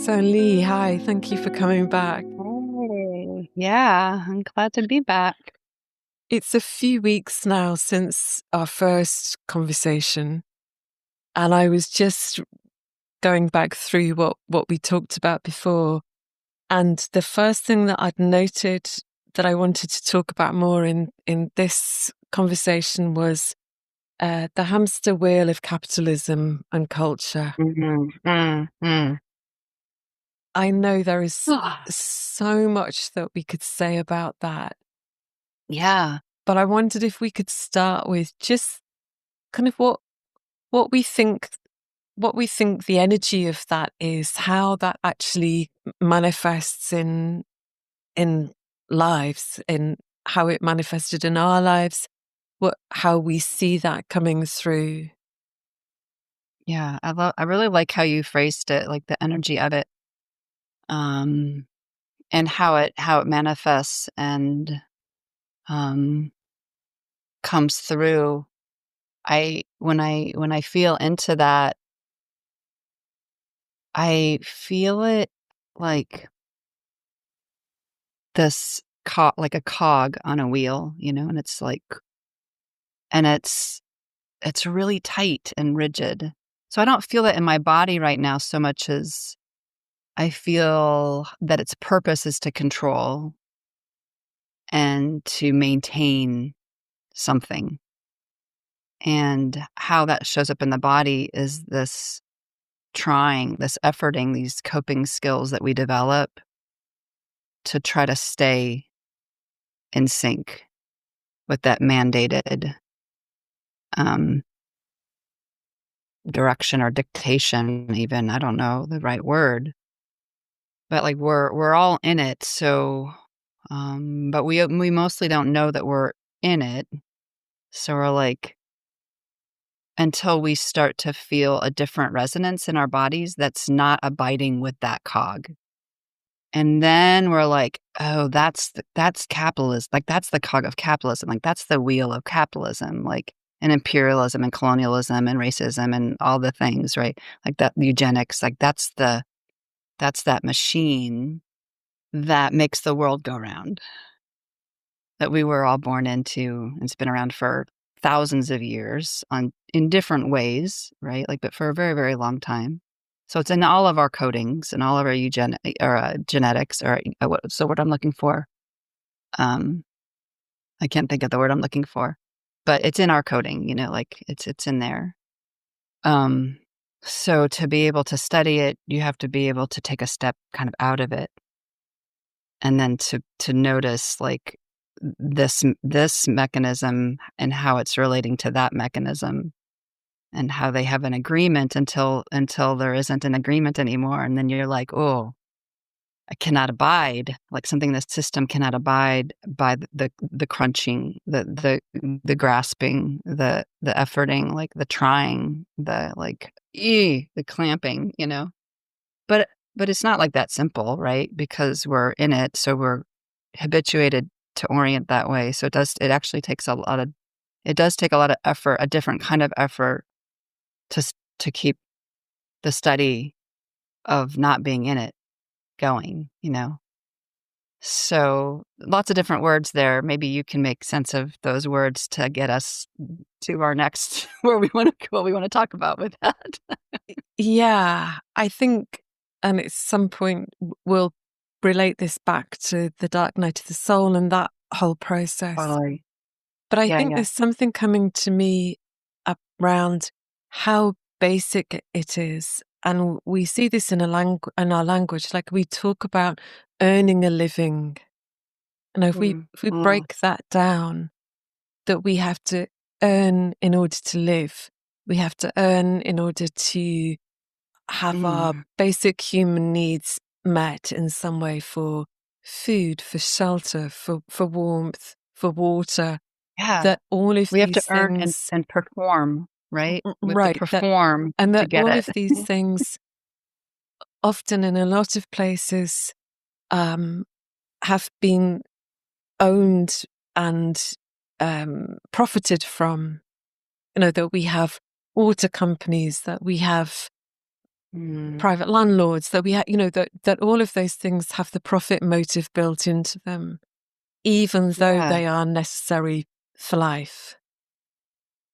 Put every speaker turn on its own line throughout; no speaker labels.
So, Lee, hi, thank you for coming back.
Hey, yeah, I'm glad to be back.
It's a few weeks now since our first conversation, and I was just going back through what we talked about before. And the first thing that I'd noted that I wanted to talk about more in this conversation was the hamster wheel of capitalism and culture.
Mm, mm, mm.
I know there is so much that we could say about that.
Yeah,
But I wondered if we could start with just kind of what we think what we think the energy of that is, how that actually manifests in lives, in how it manifested in our lives, how we see that coming through.
yeah. I really like how you phrased it, like the energy of it, um, and how it manifests and um comes through. When I feel into that, I feel it like like a cog on a wheel, and it's like, and it's really tight and rigid. So I don't feel it in my body right now so much as I feel that its purpose is to control and to maintain something. And how that shows up in the body is this efforting, these coping skills that we develop to try to stay in sync with that mandated um, direction or dictation, even. I don't know the right word, but like we're all in it. So, but we mostly don't know that we're in it. So we're like, until we start to feel a different resonance in our bodies that's not abiding with that cog. And then we're like, oh, that's capitalism. Like that's the cog of capitalism. Like that's the wheel of capitalism. Like and imperialism and colonialism and racism and all the things, right? Like that eugenics. Like that's that machine that makes the world go round, that we were all born into, and it's been around for thousands of years in different ways, right? Like, but for a very, very long time. So it's in all of our codings and all of our genetics, or what's the word I'm looking for? Um, I can't think of the word I'm looking for, but it's in our coding. Like it's in there. Um, so to be able to study it, you have to be able to take a step kind of out of it, and then to notice like this mechanism and how it's relating to that mechanism, and how they have an agreement until there isn't an agreement anymore, and then you're like, oh, I cannot abide, like something the system cannot abide by the crunching, the grasping, the efforting, like the trying, the like the clamping, but it's not like that simple, right? Because we're in it, so we're habituated to orient that way. So it actually takes it does take a lot of effort, a different kind of effort to keep the study of not being in it going. So lots of different words there. Maybe you can make sense of those words to get us to our next what we want to talk about with that.
Yeah, I think, and at some point we'll relate this back to the Dark Night of the Soul and that whole process.
Totally.
But I
Yeah,
think
yeah.
there's something coming to me around how basic it is. And we see this in our language, like we talk about earning a living. And
Mm,
if we
mm,
break that down, that we have to earn in order to live, we have to earn in order to have our
mm.
basic human needs met in some way, for food, for shelter, for warmth, for water,
Yeah.
that all of
We have to
these
earn and
things,
and perform, right? We have to
right,
perform
and
to
that
get
all
it.
of these things, often in a lot of places, um, have been owned and profited from. That we have water companies, that we have
Mm.
private landlords, that we that all of those things have the profit motive built into them, even though
Yeah.
they are necessary for life.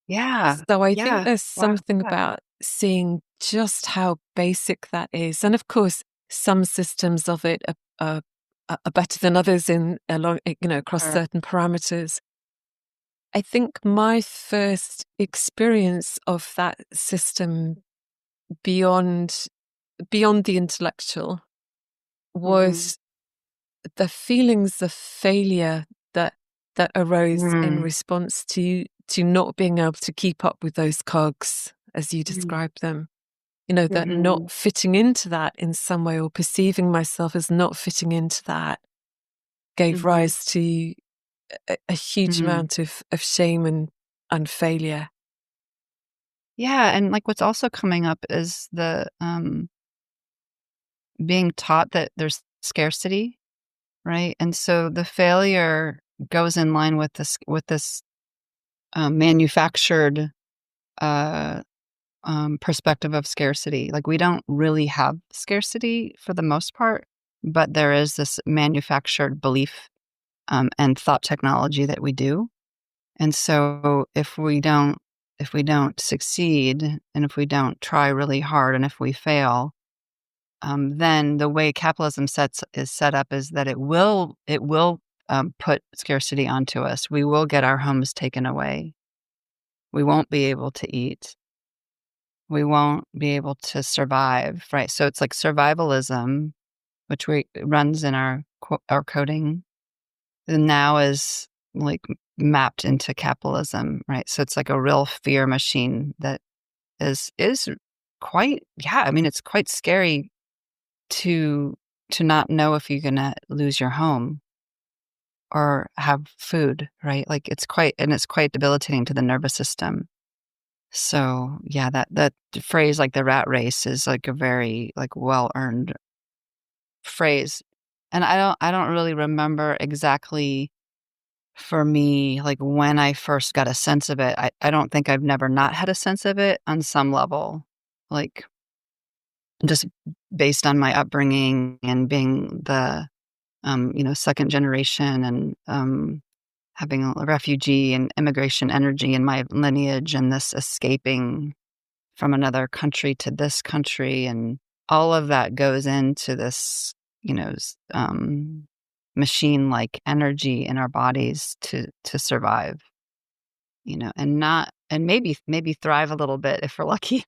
Yeah.
So I think
Yeah.
there's
Wow.
something
Yeah.
about seeing just how basic that is. And of course, some systems of it are better than others across
Sure.
certain parameters. I think my first experience of that system beyond the intellectual
Mhm.
was the feelings of failure that arose in
Mm.
response to not being able to keep up with those cogs as you
Mhm.
described them. That
Mhm.
not fitting into that in some way, or perceiving myself as not fitting into that, gave
Mhm.
rise to a huge
Mhm.
amount of shame and failure.
Yeah, and, like, what's also coming up is being taught that there's scarcity, right? And so the failure goes in line with this, manufactured, uh, perspective of scarcity. Like, we don't really have scarcity for the most part, but there is this manufactured belief, and thought technology that we do. And so if we don't succeed, and if we don't try really hard, and if we fail, then the way capitalism is set up is that it will put scarcity onto us. We will get our homes taken away. We won't be able to eat. We won't be able to survive, right? So it's like survivalism, which we runs in our coding, and now is like mapped into capitalism, right? So it's like a real fear machine that is quite, yeah, I mean, it's quite scary to not know if you're gonna lose your home or have food, right? Like, it's quite debilitating to the nervous system. So, yeah, that phrase, like, the rat race is, like, a very, like, well-earned phrase. And I don't really remember exactly, for me, like, when I first got a sense of it. I don't think I've never not had a sense of it on some level, like, just based on my upbringing and being the, second generation, and, having a refugee and immigration energy in my lineage, and this escaping from another country to this country, and all of that goes into this, machine-like energy in our bodies to survive, and not and maybe thrive a little bit if we're lucky.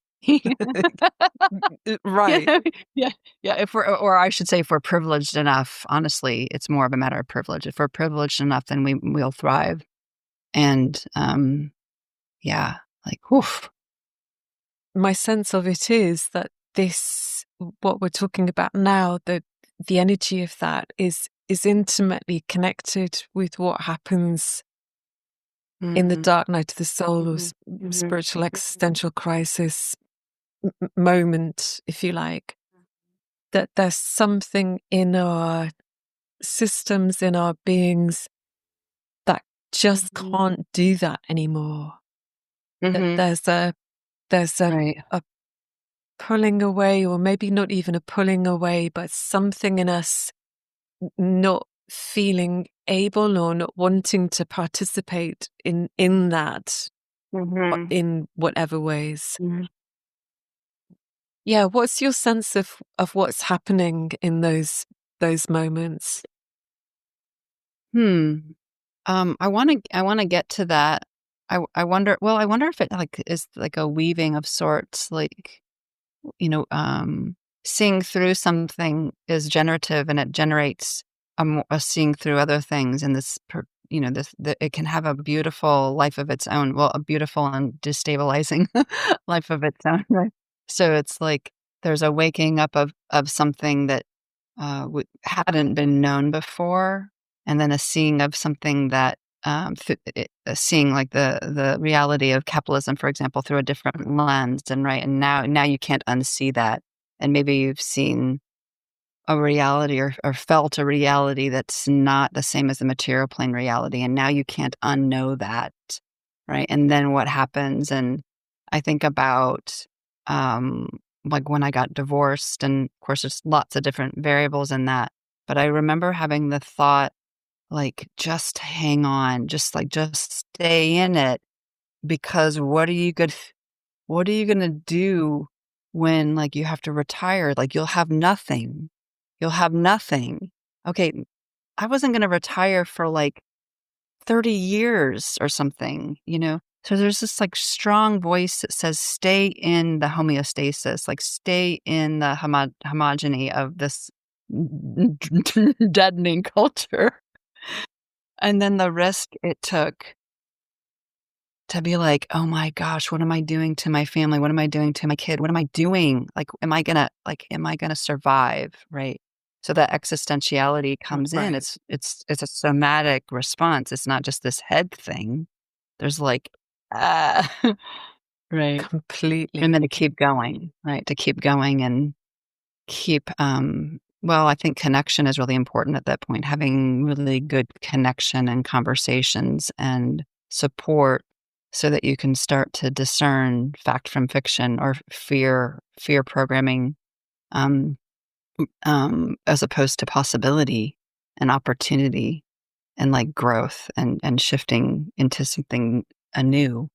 Right.
Yeah, yeah, yeah, if we're or I should say if we're privileged enough. Honestly, it's more of a matter of privilege. If we're privileged enough, then we'll thrive, and, yeah, like, oof.
My sense of it is that what we're talking about now, the energy of that is intimately connected with what happens in the
Mhm,
dark night of the soul, or
mhm, mhm,
spiritual
mhm,
existential crisis moment, if you like. That there's something in our systems, in our beings, that just
mhm,
can't do that anymore. That
mhm,
there's
right,
a pulling away, or maybe not even a pulling away, but something in us not feeling able, or not wanting to participate in that,
mhm,
in whatever ways.
mhm.
Yeah, what's your sense of what's happening in those moments?
Hmm, I wanna get to that. I wonder if it, like, is like a weaving of sorts, like, you know, um, seeing through something is generative, and it generates a seeing through other things, and it can have a beautiful life of its own. Well, a beautiful and destabilizing life of its own, right? So it's like there's a waking up of something that hadn't been known before, and then a seeing of something that, seeing, like, the reality of capitalism, for example, through a different lens, and right, and now you can't unsee that, and maybe you've seen a reality, or felt a reality that's not the same as the material plane reality, and now you can't unknow that, right? And then what happens? And I think about, um like when I got divorced, and of course there's lots of different variables in that. But I remember having the thought, like, just hang on, just stay in it, because what are you gonna do when, like, you have to retire? Like, you'll have nothing. You'll have nothing. Okay, I wasn't gonna retire for, like, 30 years or something, you know? So there's this, like, strong voice that says, "Stay in the homeostasis, like, stay in the homogeny of this deadening culture." And then the risk it took to be like, "Oh my gosh, what am I doing to my family? What am I doing to my kid? What am I doing? Like, am I gonna survive?" Right? So that existentiality comes in.
Right.
It's a somatic response. It's not just this head thing. There's like, ah, right. And
Completely.
then to keep going, right? To keep going and keep, well, I think connection is really important at that point, having really good connection and conversations and support so that you can start to discern fact from fiction or fear programming, um, as opposed to possibility and opportunity and like growth and shifting into something anew,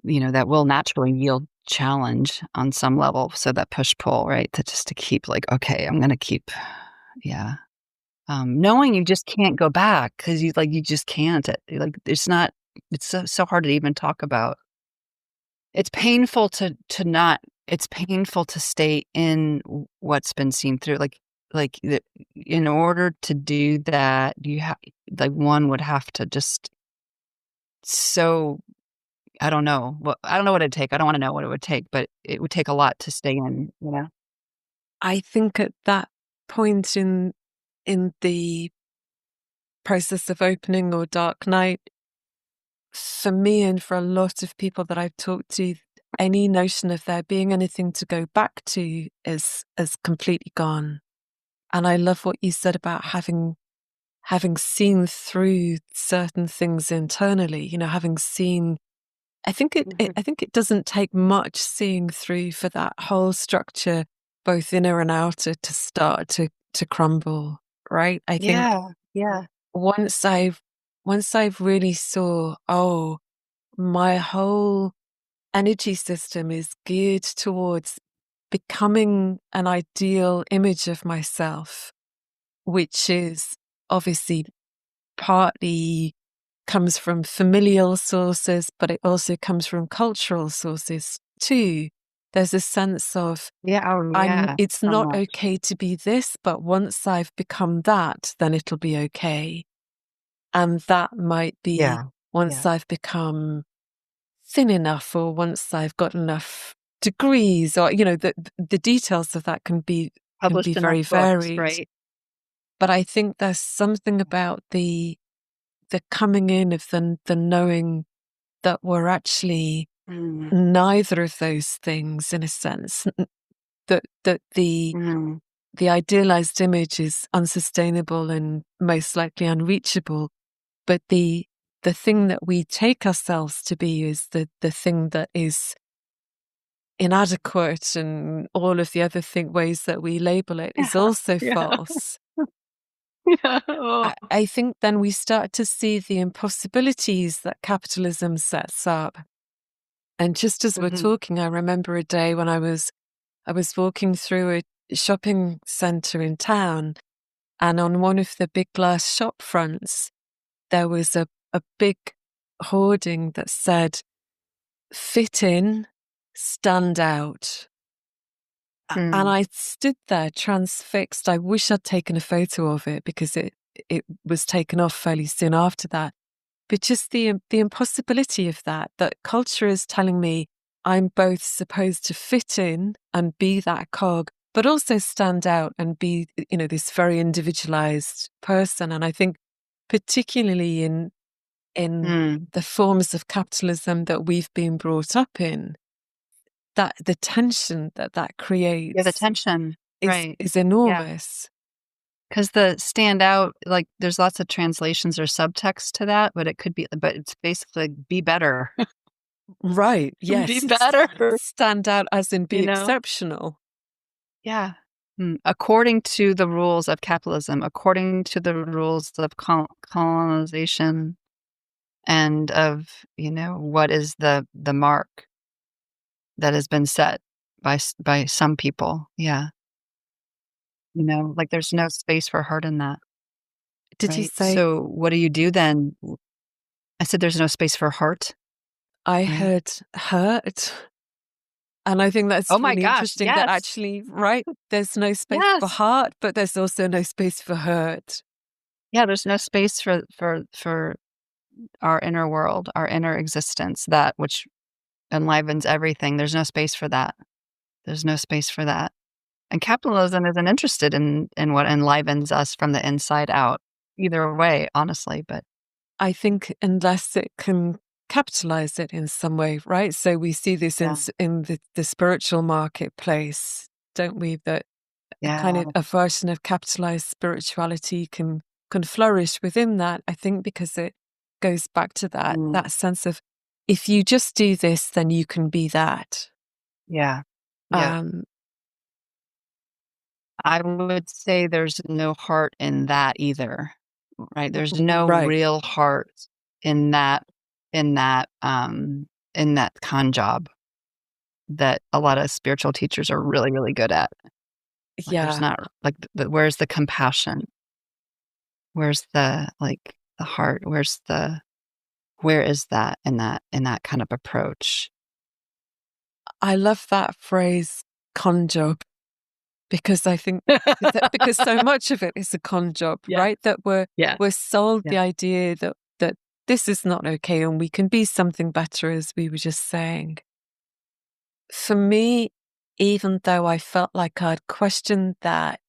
that will naturally yield challenge on some level. So that push pull, right? To keep like, okay, I'm gonna keep, yeah. Knowing you just can't go back because you just can't. Like it's not. It's so hard to even talk about. It's painful to not. It's painful to stay in what's been seen through. In order to do that, you have like one would have to just so I don't know what it'd take. I don't wanna know what it would take, but it would take a lot to stay in, you know?
I think at that point in the process of opening or dark night, for me and for a lot of people that I've talked to, any notion of there being anything to go back to is completely gone. And I love what you said about having seen through certain things internally, having seen
Mhm.
I think it doesn't take much seeing through for that whole structure, both inner and outer, to start to crumble, right? I think
Yeah, yeah.
once I've really saw, oh, my whole energy system is geared towards becoming an ideal image of myself, which is obviously partly comes from familial sources, but it also comes from cultural sources too. There's a sense of
Yeah, oh, yeah,
it's
so
not
much.
okay to be this, but once I've become that, then it'll be okay. And that might be
Yeah,
once
yeah.
I've become thin enough or once I've got enough degrees or, the details of that can be
Published enough
very
books,
varied.
right?
But I think there's something about the coming in of the knowing that we're actually
Mm,
neither of those things in a sense. That
mm,
the idealized image is unsustainable and most likely unreachable, but the thing that we take ourselves to be is the thing that is inadequate, and all of the other ways that we label it is
yeah,
also
yeah,
false.
yeah, oh.
I think then we start to see the impossibilities that capitalism sets up. And just as we're
Mhm,
talking, I remember a day when I was walking through a shopping center in town, and on one of the big glass shop fronts, there was a big hoarding that said, "Fit in, stand out." And
mm,
I stood there transfixed. I wish I'd taken a photo of it because it was taken off fairly soon after that. But just the impossibility of that culture is telling me I'm both supposed to fit in and be that cog, but also stand out and be, this very individualized person. And I think particularly in
mm.
the forms of capitalism that we've been brought up in, that the tension that
Yeah, the
creates
tension,
is
right.
is
Yeah,
enormous.
because the standout, like, there's lots of translations or subtext to that, but it's basically be better.
Right.
Be
Yes.
better,
Stand out as in
you
be
know?
exceptional.
Yeah. According to the rules of capitalism, according to the rules of colonization and of, what is the mark that has been set by some people. Yeah. Like there's no space for heart in that,
Did you
right?
say
So what do you do then? I said there's no space for heart,
I
right?
heard hurt? And I think
Oh
that's
my
really
gosh,
interesting that
yes.
actually, right, there's no space for
Yes.
heart, but there's also no space for hurt.
Yeah, there's no space for our inner world, our inner existence, that which enlivens everything. There's no space for that. There's no space for that. And capitalism isn't interested in what enlivens us from the inside out. Either way, honestly, but
I think unless it can capitalize it in some way, right? So we see this
yeah.
in the spiritual marketplace, don't we? That a kind
Yeah.
of a version of capitalized spirituality can flourish within that. I think because it goes back to
Mm,
that sense of if you just do this, then you can be that.
yeah. Yeah.
Um,
I would say there's no heart in that either, right? There's no
right.
real heart in in that, in that con job that a lot of spiritual teachers are really, really good at. Like, there's
Yeah.
not like, where's the compassion? Where's the heart? Where is that in that kind of approach?
I love that phrase, con job, because I think because so much of it is a con job,
Yeah,
right? That
yeah,
we're sold
yeah.
the idea that this is not okay and we can be something better, as we were just saying. For me, even though I felt like I'd questioned that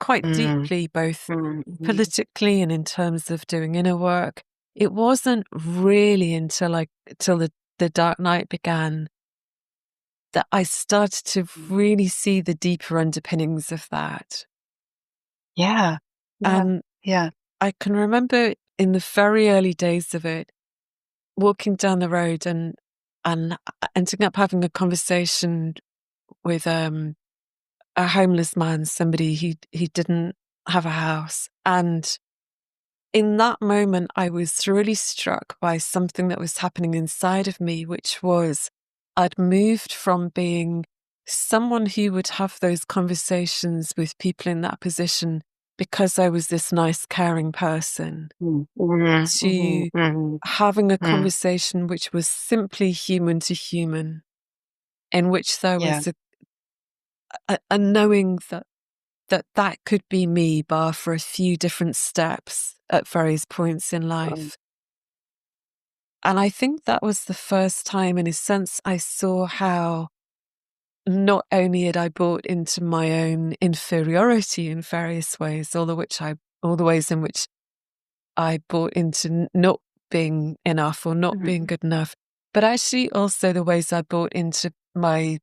quite
Mm,
deeply, both
mhm.
politically and in terms of doing inner work, it wasn't really till the Dark Night began that I started to really see the deeper underpinnings of that.
Yeah, yeah,
And
yeah.
I can remember in the very early days of it, walking down the road and ending up having a conversation with a homeless man, somebody he didn't have a house. And in that moment, I was really struck by something that was happening inside of me, which was I'd moved from being someone who would have those conversations with people in that position because I was this nice, caring person
Mhm, mhm,
to
mhm,
having a
mm.
conversation which was simply human to human, in which there
Yeah,
was a knowing that could be me, bar for a few different steps at various points in
um,
life. And I think that was the first time, in a sense, I saw how not only had I bought into my own inferiority in various ways, all the ways in which I bought into not being enough or not being
mhm.
good enough, but actually also the ways I bought into my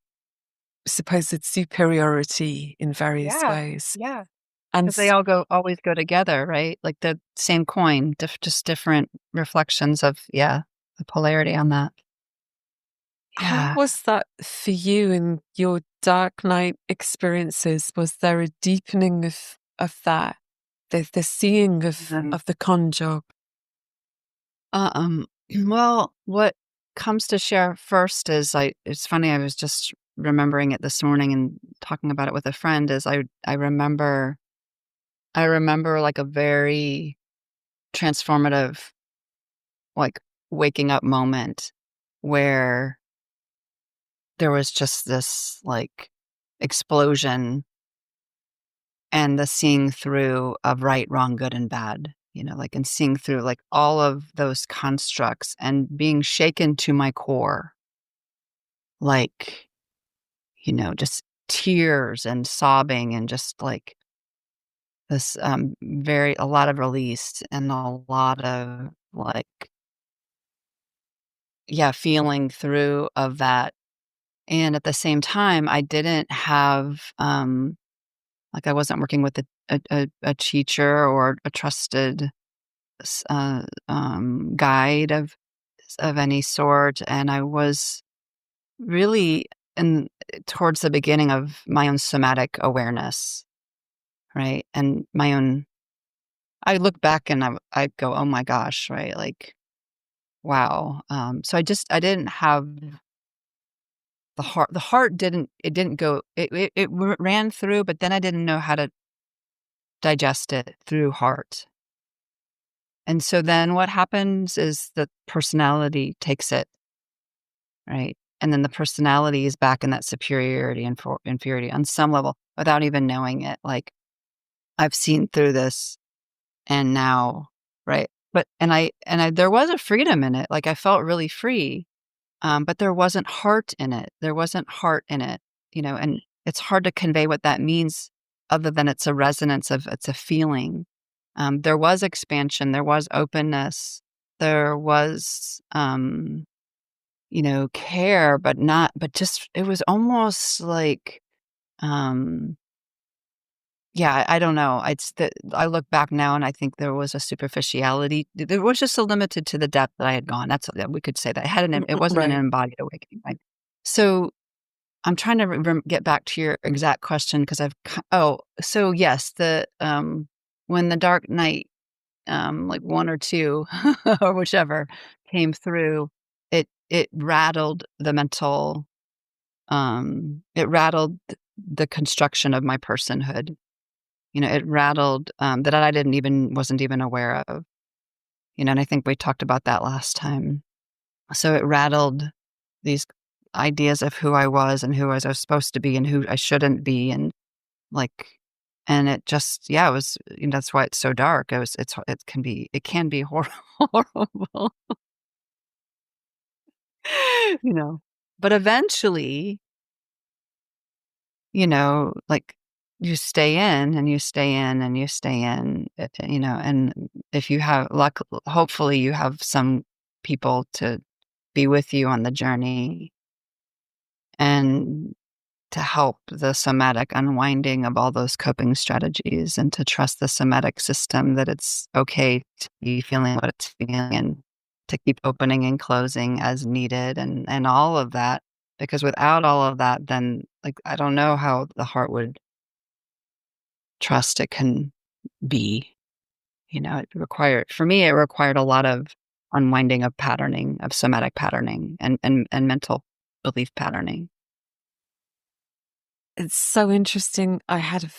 supposed superiority in various
Yeah,
ways.
yeah.
And
'Cause they always go together, right? Like the same coin, just different reflections of, yeah, the polarity on that.
how
Yeah.
was that for you in your dark night experiences? Was there a deepening of that, the seeing
Mhm.
of the con job?
Well, what comes to share first is it's funny, I was just remembering it this morning and talking about it with a friend, is I remember, like, a very transformative, like, waking up moment where there was just this, like, explosion and the seeing through of right, wrong, good, and bad, like, and seeing through, like, all of those constructs and being shaken to my core, like, just tears and sobbing and just, like, this, a lot of release and a lot of, like, yeah, feeling through of that. And at the same time, I didn't have, like, I wasn't working with a teacher or a trusted guide of of any sort, and I was really in towards the beginning of my own somatic awareness, right? And my own I look back and I go, "Oh my gosh," right? Like, wow. So I didn't have the heart didn't it didn't go it ran through, but then I didn't know how to digest it through heart. And so then what happens is the personality takes it, right? And then the personality is back in that superiority and for inferiority on some level without even knowing it. Like, I've seen through this and now, right? But and I there was a freedom in it. Like, I felt really free. But there wasn't heart in it. There wasn't heart in it, and it's hard to convey what that means other than it's a resonance of it's a feeling. There was expansion, there was openness, there was, care, but just it was almost like, um, yeah, I don't know. It's that I look back now and I think there was a superficiality. There was just a limited to the depth that I had gone. Yeah, we could say that. It wasn't an
Right.
embodied awakening, right? So I'm trying to get back to your exact question because so yes, when the dark night, like one or two or whichever came through, it rattled the mental, it rattled the construction of my personhood. It rattled, that I wasn't even aware of, and I think we talked about that last time. So it rattled these ideas of who I was and who I was supposed to be and who I shouldn't be, and, like and it just yeah, it was that's why it's so dark. It can be horrible, you know? But eventually, like, you stay in and you stay in and you stay in, and if you have luck, hopefully you have some people to be with you on the journey and to help the somatic unwinding of all those coping strategies and to trust the somatic system that it's okay to be feeling what it's feeling and to keep opening and closing as needed and all of that. Because without all of that, then like I don't know how the heart would trust it can be. It required a lot of unwinding of patterning, of somatic patterning and mental belief patterning.
It's so interesting. I had a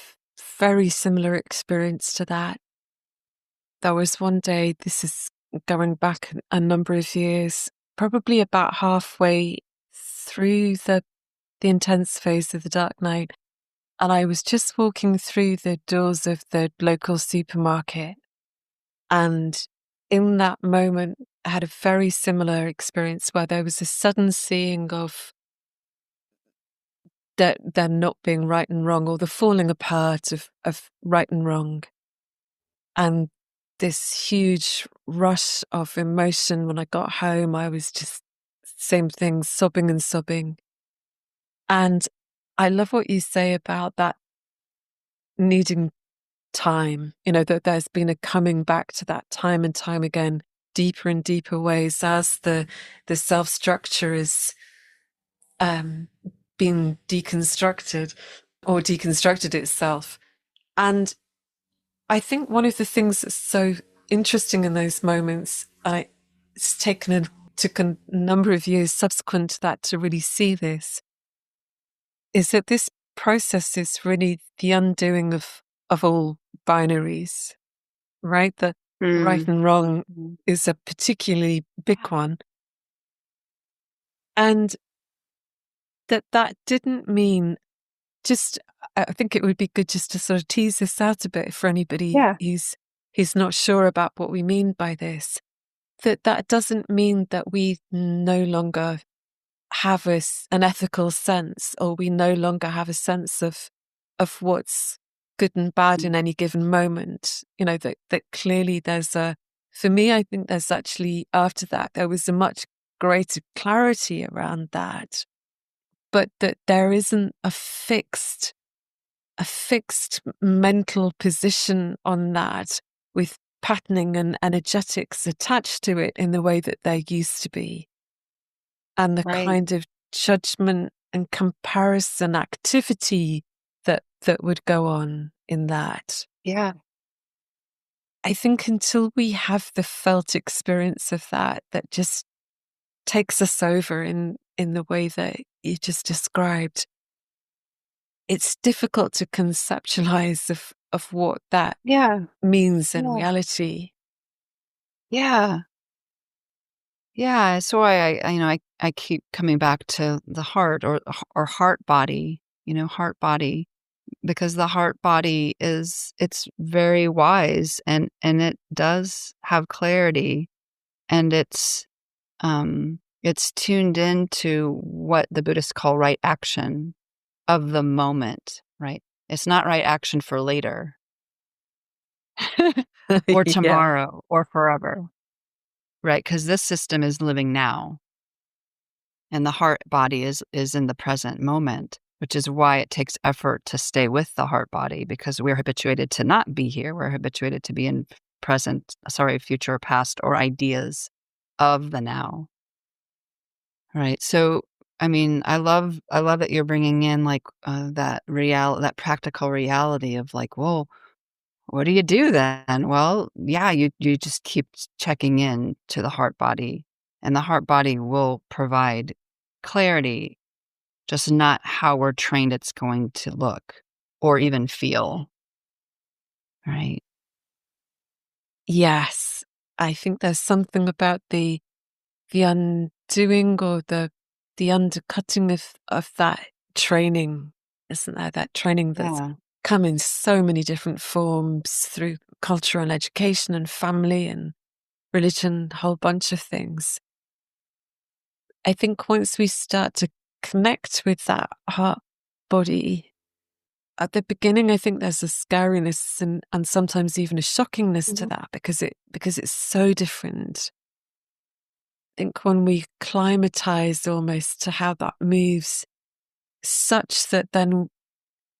very similar experience to that. There was one day, this is going back a number of years, probably about halfway through the intense phase of the Dark Night, and I was just walking through the doors of the local supermarket. And in that moment, I had a very similar experience where there was a sudden seeing of that there not being right and wrong, or the falling apart of right and wrong. And this huge rush of emotion when I got home, I was just, same thing, sobbing and sobbing. And I love what you say about that needing time, that there's been a coming back to that time and time again, deeper and deeper ways as the self structure is being deconstructed or deconstructed itself. And I think one of the things that's so interesting in those moments, it's took a number of years subsequent to that to really see this, is that this process is really the undoing of all binaries, right? The right
Mm.
and wrong
Mm.
is a particularly big one. And that didn't mean just, I think it would be good just to sort of tease this out a bit for anybody
Yeah.
who's not sure about what we mean by this. That doesn't mean that we no longer have an ethical sense, or we no longer have a sense of what's good and bad in any given moment. That clearly for me, I think there's actually, after that, there was a much greater clarity around that, but that there isn't a fixed mental position on that with patterning and energetics attached to it in the way that there used to be, and the
Right.
kind of judgment and comparison activity that would go on in that.
Yeah.
I think until we have the felt experience of that just takes us over in the way that you just described, it's difficult to conceptualize of what that
Yeah.
means in
Yeah.
reality.
Yeah. Yeah, so I keep coming back to the heart or heart body, heart body, because the heart body it's very wise and it does have clarity, and it's tuned into what the Buddhists call right action of the moment, right? It's not right action for later or
Yeah.
tomorrow or forever, right? Because this system is living now. And the heart body is in the present moment, which is why it takes effort to stay with the heart body, because we're habituated to not be here. We're habituated to be in future, past, or ideas of the now. Right. So, I mean, I love that you're bringing in like that practical reality of like, well, what do you do then? Well, yeah, you just keep checking in to the heart body, and the heart body will provide clarity, just not how we're trained it's going to look or even feel, right?
Yes. I think there's something about the undoing or the undercutting of that training, isn't there? That training that's
Yeah.
come in so many different forms through culture and education and family and religion, a whole bunch of things. I think once we start to connect with that heart body, at the beginning, I think there's a scariness and sometimes even a shockingness to
Mhm.
that because it's so different. I think when we climatize almost to how that moves, such that then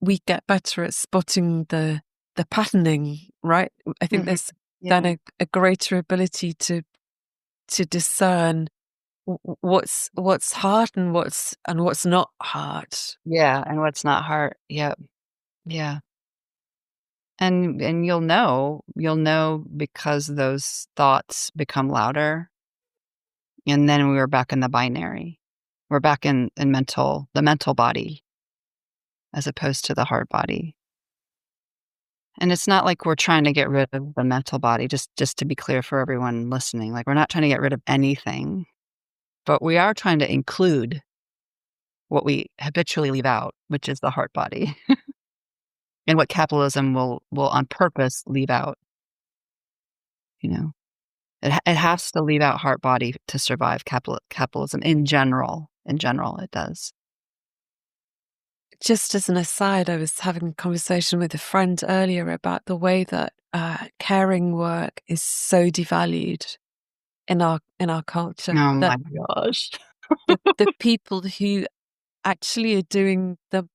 we get better at spotting the patterning, right? I think
Mhm.
there's then
Yeah.
a greater ability to discern what's hard and what's not hard.
Yeah, and what's not heart. Yep. Yeah. And you'll know because those thoughts become louder, and then we're back in the binary. We're back in the mental body as opposed to the heart body. And it's not like we're trying to get rid of the mental body, just to be clear for everyone listening, like, we're not trying to get rid of anything, but we are trying to include what we habitually leave out, which is the heart body, and what capitalism will on purpose leave out, you know? It has to leave out heart body to survive capitalism in general, it does.
Just as an aside, I was having a conversation with a friend earlier about the way that caring work is so devalued in our culture.
Oh
That
my gosh.
the people who actually are doing the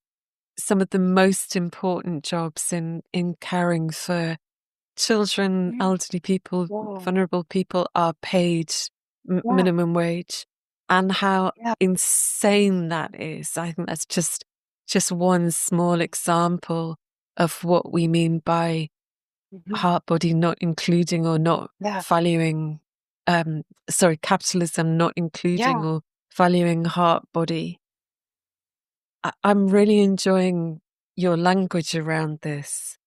some of the most important jobs in caring for children,
Yeah,
elderly people,
yeah,
vulnerable people are paid
yeah,
minimum wage, and how
yeah,
insane that is. I think that's just one small example of what we mean by
mhm,
heart body not including or not
yeah,
valuing. Sorry, capitalism not including
yeah.
or valuing heart body. I'm really enjoying your language around this.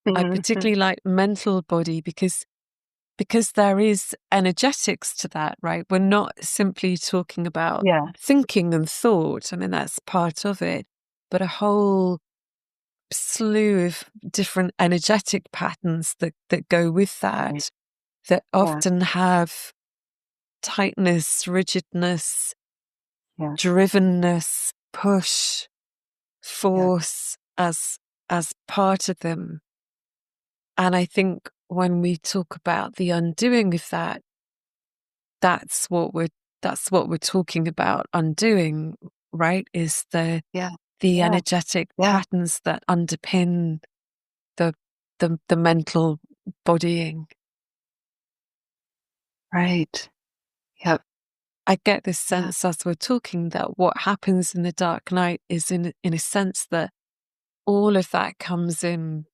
I
Mhm.
particularly like mental body because there is energetics to that, right? We're not simply talking about
Yeah,
thinking and thought. I mean, that's part of it, but a whole slew of different energetic patterns that go with
right,
that
yeah,
often have tightness, rigidness,
yeah,
drivenness, push,
yeah,
force as part of them. And I think when we talk about the undoing of that, that's what we're that's what we're talking about undoing, right? Is
yeah,
the
yeah,
energetic
yeah,
patterns that underpin the the mental bodying.
Right. Yep.
I get this
Yeah.
sense as we're talking that what happens in the dark night is in a sense that all of that comes in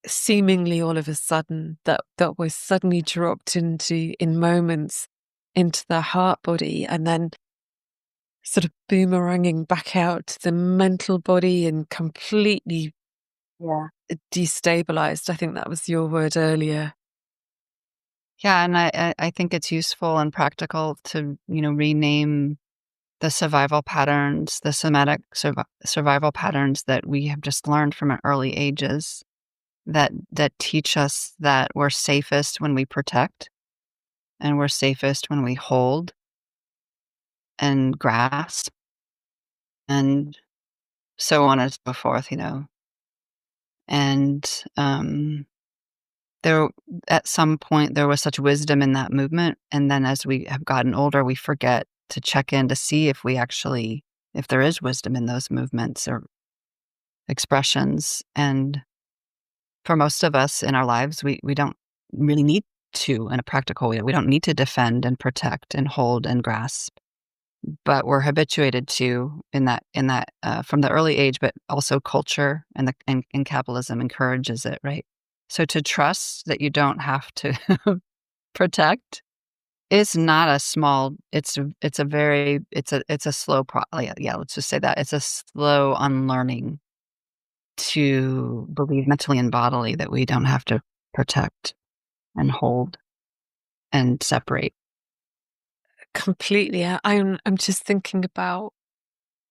seemingly all of a sudden, that we're suddenly dropped into in moments into the heart body and then sort of boomeranging back out to the mental body and completely
Yeah.
destabilized. I think that was your word earlier.
Yeah, and I think it's useful and practical to, rename the survival patterns, the somatic survival patterns that we have just learned from at early ages that teach us that we're safest when we protect and we're safest when we hold and grasp and so on and so forth. And there at some point there was such wisdom in that movement, and then as we have gotten older, we forget to check in to see if there is wisdom in those movements or expressions. And for most of us in our lives, we don't really need to in a practical way. We don't need to defend and protect and hold and grasp, but we're habituated to in that from the early age, but also culture and capitalism encourages it, right? So to trust that you don't have to protect is not a small. It's a slow yeah. Let's just say that it's a slow unlearning to believe mentally and bodily that we don't have to protect and hold and separate.
Completely. I'm just thinking about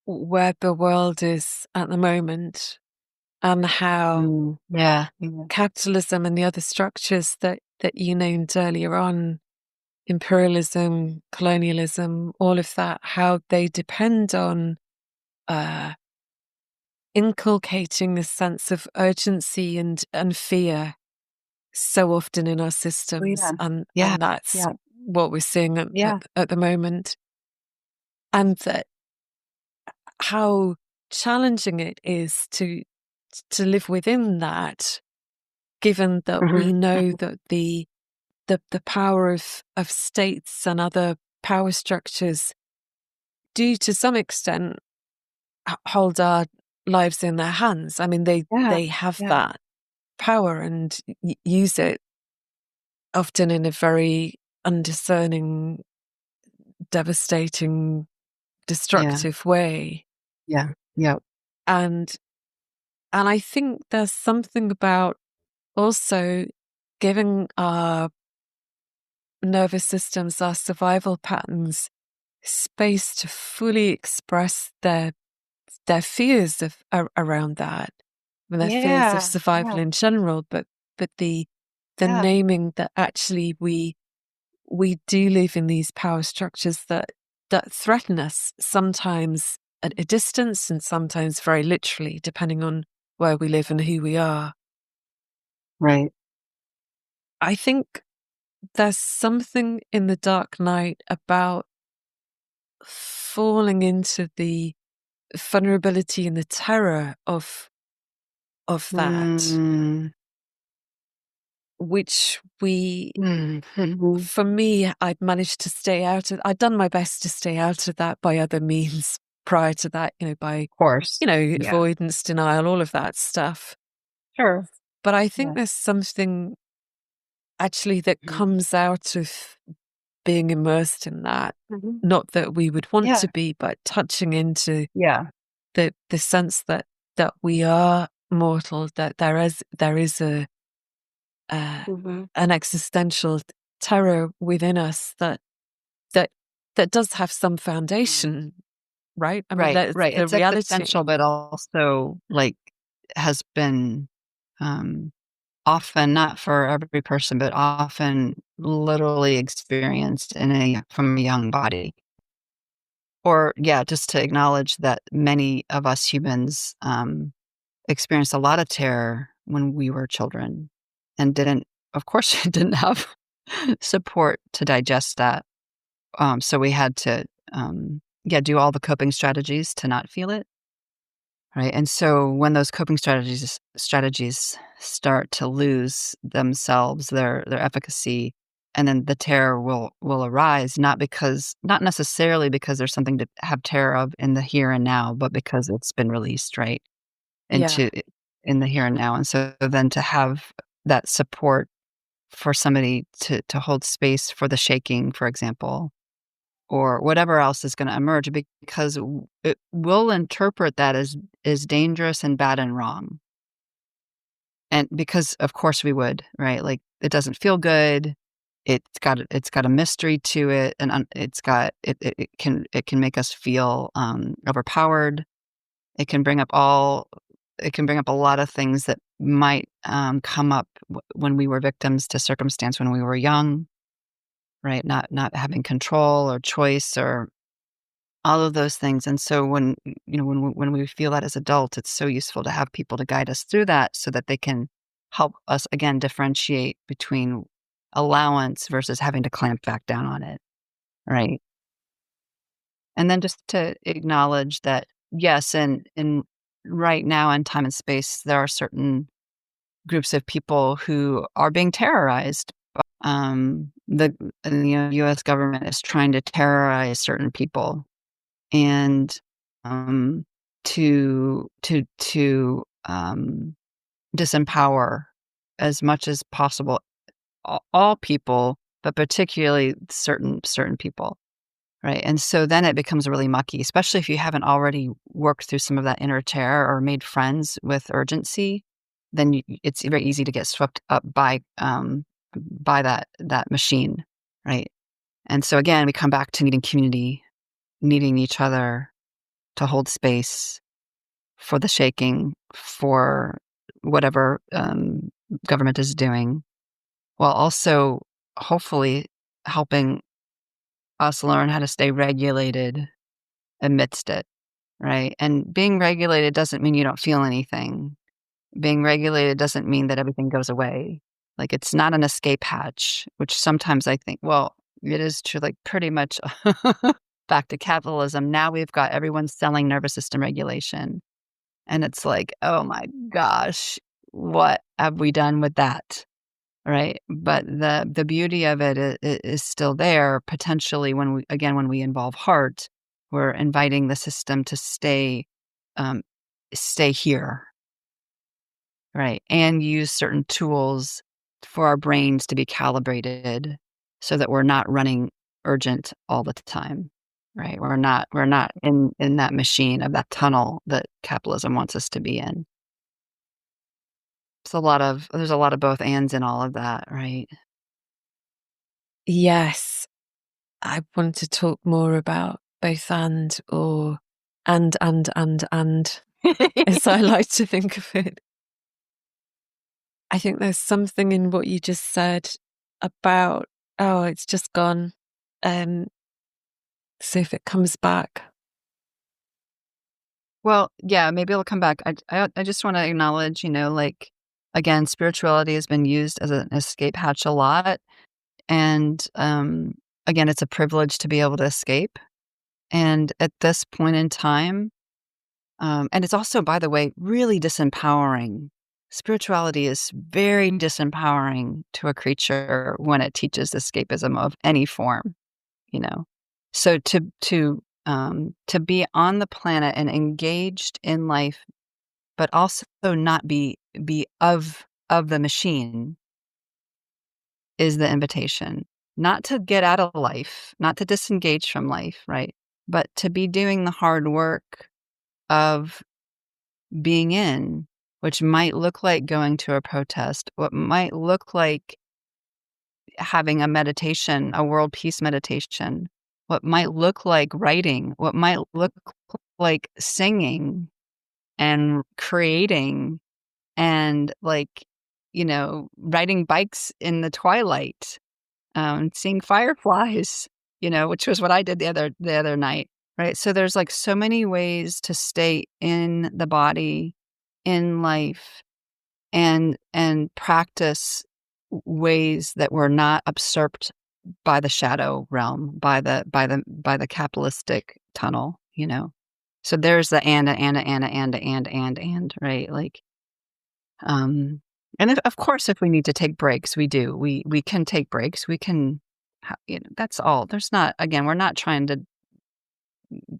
where the world is at the moment and how
Yeah, yeah,
capitalism and the other structures that you named earlier on, imperialism, colonialism, all of that, how they depend on uh, inculcating a sense of urgency and fear so often in our
oh,
systems,
yeah, yeah,
and that's
yeah,
what we're seeing
yeah.
at the moment, and that how challenging it is to live within that, given that we
Mhm,
know
mhm.
that the power of states and other power structures do to some extent hold our lives in their hands. I mean,
Yeah,
they have
yeah,
that power and use it often in a very undiscerning, devastating,
yeah,
destructive way.
yeah, yeah.
And I think there's something about also giving our nervous systems, our survival patterns, space to fully express their fears around that, and their fears of
Yeah,
survival
yeah,
in general, but the
yeah,
naming that actually we do live in these power structures that threaten us, sometimes at a distance and sometimes very literally, depending on where we live and who we are.
right.
I think there's something in the dark night about falling into the vulnerability and the terror of that,
Mm,
which we
mhm.
for me, I'd managed to stay out of. I'd done my best to stay out of that by other means prior to that, by,
Of course. Yeah.
avoidance, denial, all of that stuff.
Sure.
But I think
Yeah.
there's something actually that
Mhm.
comes out of being immersed in that.
Mhm.
Not that we would want to
Yeah.
be, but touching into
Yeah.
the sense that we are mortal, that there is uh,
Mhm.
an existential terror within us that that does have some
Mm.
foundation, right? I mean,
Right,
that's
right.
the
It's
reality.
existential, but also, like, has been, um, often, not for every person, but often literally experienced from a young body. Or, yeah, just to acknowledge that many of us humans, experienced a lot of terror when we were children and didn't of course, didn't have support to digest that. So we had to, yeah, do all the coping strategies to not feel it. right? And so when those coping strategies start to lose themselves, their efficacy, and then the terror will arise, not necessarily because there's something to have terror of in the here and now, but because it's been released, right?
Yeah.
Into in the here and now. And so then to have that support for somebody to hold space for the shaking, for example, or whatever else is gonna emerge, because it will interpret that as dangerous and bad and wrong. And because of course we would, right? Like, it doesn't feel good. It's got a mystery to it, and it can make us feel, overpowered. It can bring up all it can bring up a lot of things that might, come up when we were victims to circumstance when we were young, right? Not having control or choice or all of those things. And so when we feel that as adults, it's so useful to have people to guide us through that so that they can help us, again, differentiate between allowance versus having to clamp back down on it, right? And then just to acknowledge that, yes, and in right now in time and space, there are certain groups of people who are being terrorized. The U.S. government is trying to terrorize certain people, and um, to disempower as much as possible all people, but particularly certain people. Right, and so then it becomes really mucky, especially if you haven't already worked through some of that inner terror or made friends with urgency, then it's very easy to get swept up by that machine, right? And so again, we come back to needing community, needing each other to hold space for the shaking, for whatever government is doing, while also hopefully helping us learn how to stay regulated amidst it, right? And being regulated doesn't mean you don't feel anything. Being regulated doesn't mean that everything goes away. Like, it's not an escape hatch, which sometimes I think, well, it is true, like, pretty much back to capitalism. Now we've got everyone selling nervous system regulation. And it's like, oh my gosh, what have we done with that? Right? But the beauty of it is still there. Potentially, when we involve heart, we're inviting the system to um, stay here, right? And use certain tools for our brains to be calibrated so that we're not running urgent all the time, right? We're not in that machine of that tunnel that capitalism wants us to be in. There's a lot of both ands in all of that, right?
Yes. I want to talk more about both and, or and, as I like to think of it. I think there's something in what you just said about, oh, it's just gone. Um, see if it comes back.
Well, yeah, maybe it'll come back. I just wanna acknowledge, like, again, spirituality has been used as an escape hatch a lot, and, again, it's a privilege to be able to escape, and at this point in time, and it's also, by the way, really disempowering. Spirituality is very disempowering to a creature when it teaches escapism of any form, you know? So to be on the planet and engaged in life, but also not be of the machine, is the invitation. Not to get out of life, not to disengage from life, right? But to be doing the hard work of being in, which might look like going to a protest, what might look like having a meditation, a world peace meditation, what might look like writing, what might look like singing and creating and, like, riding bikes in the twilight, seeing fireflies, which was what I did the other night, right? So there's, like, so many ways to stay in the body, in life, and practice ways that we're not usurped by the shadow realm, by the capitalistic tunnel, So there's the and, right? Like, um, and of course, if we need to take breaks, we do. We can take breaks. We can, that's all. There's not, again, we're not trying to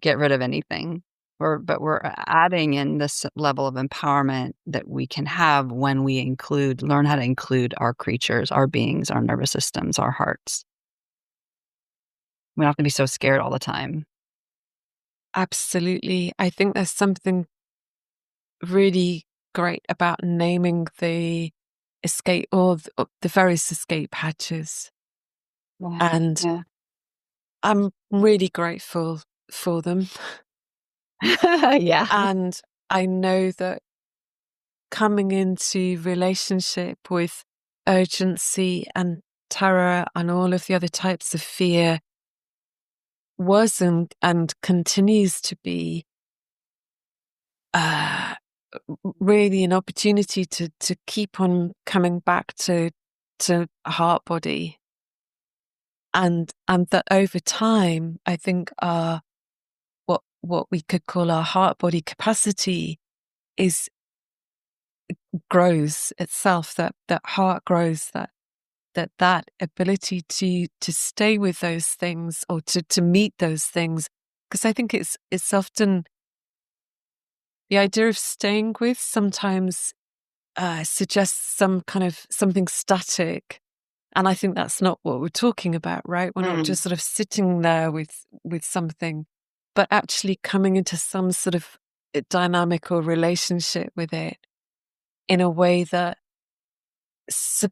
get rid of anything. But we're adding in this level of empowerment that we can have when we learn how to include our creatures, our beings, our nervous systems, our hearts. We don't have to be so scared all the time.
Absolutely. I think there's something really great about naming the escape or the various escape hatches.
Yeah.
And
Yeah.
I'm really grateful for them.
Yeah.
And I know that coming into relationship with urgency and terror and all of the other types of fear was and continues to be uh, really an opportunity to keep on coming back to heart body, and that over time I think our what we could call our heart body capacity is grows itself, that heart grows, that ability to stay with those things or to meet those things, because I think it's often the idea of staying with sometimes suggests some kind of something static. And I think that's not what we're talking about, right? We're not
Mm,
just sort of sitting there with something, but actually coming into some sort of dynamic or relationship with it in a way that su-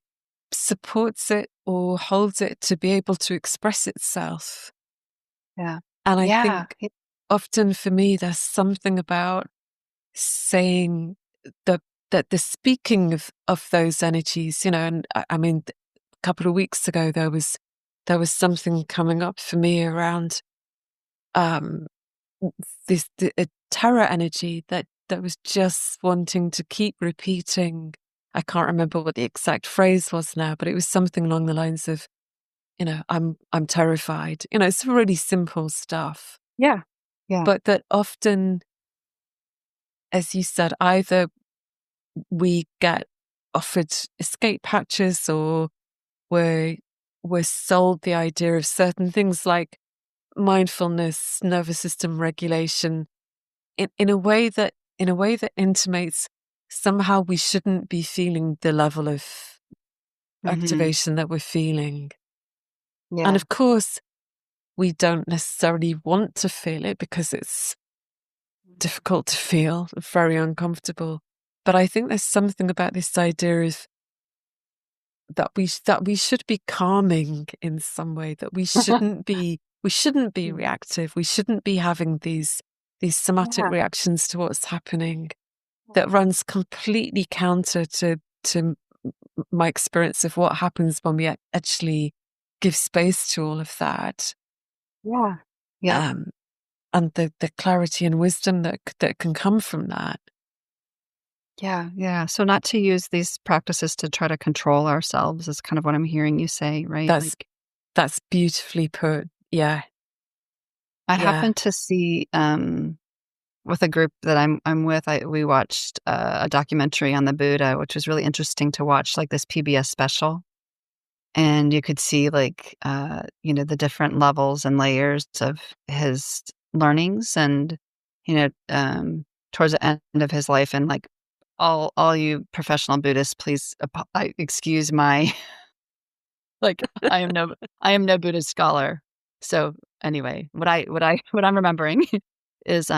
supports it or holds it to be able to express itself.
yeah.
And I
Yeah.
think often for me, there's something about saying the that the speaking of those energies, and I mean, a couple of weeks ago there was something coming up for me around um a terror energy that was just wanting to keep repeating. I can't remember what the exact phrase was now, but it was something along the lines of, I'm terrified. It's really simple stuff,
Yeah. Yeah.
but that often, as you said, either we get offered escape hatches or we're we're sold the idea of certain things like mindfulness, nervous system regulation, in a way that intimates somehow we shouldn't be feeling the level of
Mhm.
activation that we're feeling. And
Yeah.
of course, we don't necessarily want to feel it because it's difficult to feel, very uncomfortable. But I think there's something about this idea of that we should be calming in some way, that we shouldn't be
Mm.
reactive, we shouldn't be having these somatic
Yeah.
reactions to what's happening, that runs completely counter to my experience of what happens when we actually give space to all of that,
Yeah. Yep.
um, and the clarity and wisdom that can come from that.
Yeah. Yeah. So not to use these practices to try to control ourselves is kind of what I'm hearing you say, right?
That's
Like,
that's beautifully put. Yeah,
I
yeah.
happened to see, with a group that I'm with, we watched a documentary on the Buddha, which was really interesting to watch, like this PBS special. And you could see, like, the different levels and layers of his learnings and, you know, towards the end of his life. And, like, all you professional Buddhists, please excuse my like, I am no Buddhist scholar. So, anyway, what I'm remembering is,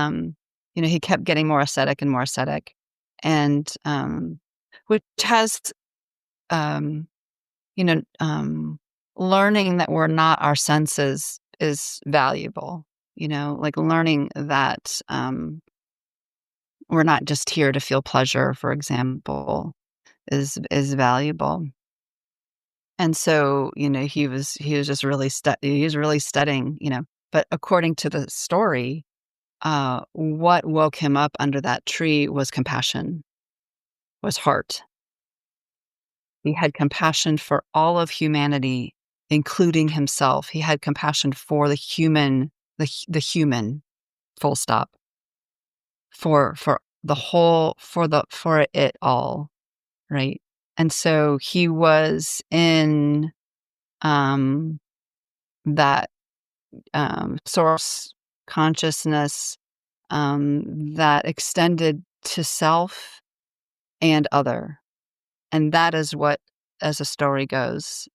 he kept getting more ascetic, and, which has, um you know, learning that we're not our senses is valuable, like learning that, we're not just here to feel pleasure, for example, is valuable. And so, he was just really he was really studying, but according to the story, what woke him up under that tree was compassion, was heart. He had compassion for all of humanity, including himself. He had compassion for the human, full stop. for the whole for it all, right? And so he was in um that source consciousness that extended to self and other. And that is what, as the story goes,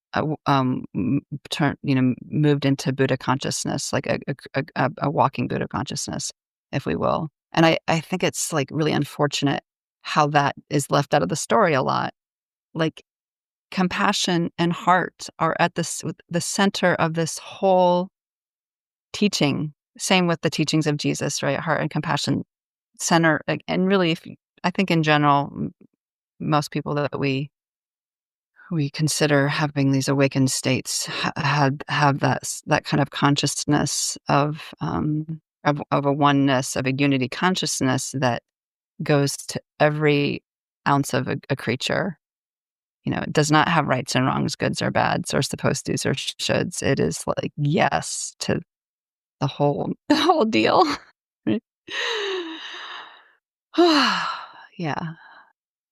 moved into Buddha consciousness, like a walking Buddha consciousness, if we will. And I think it's like really unfortunate how that is left out of the story a lot. Like compassion and heart are at the center of this whole teaching. Same with the teachings of Jesus, right? Heart and compassion center, and really, I think in general, most people that we consider having these awakened states have that kind of consciousness of a oneness, of a unity consciousness that goes to every ounce of a creature. It does not have rights and wrongs, goods or bads, or supposed tos or shoulds. It is like yes to the whole the whole deal. Right? Yeah.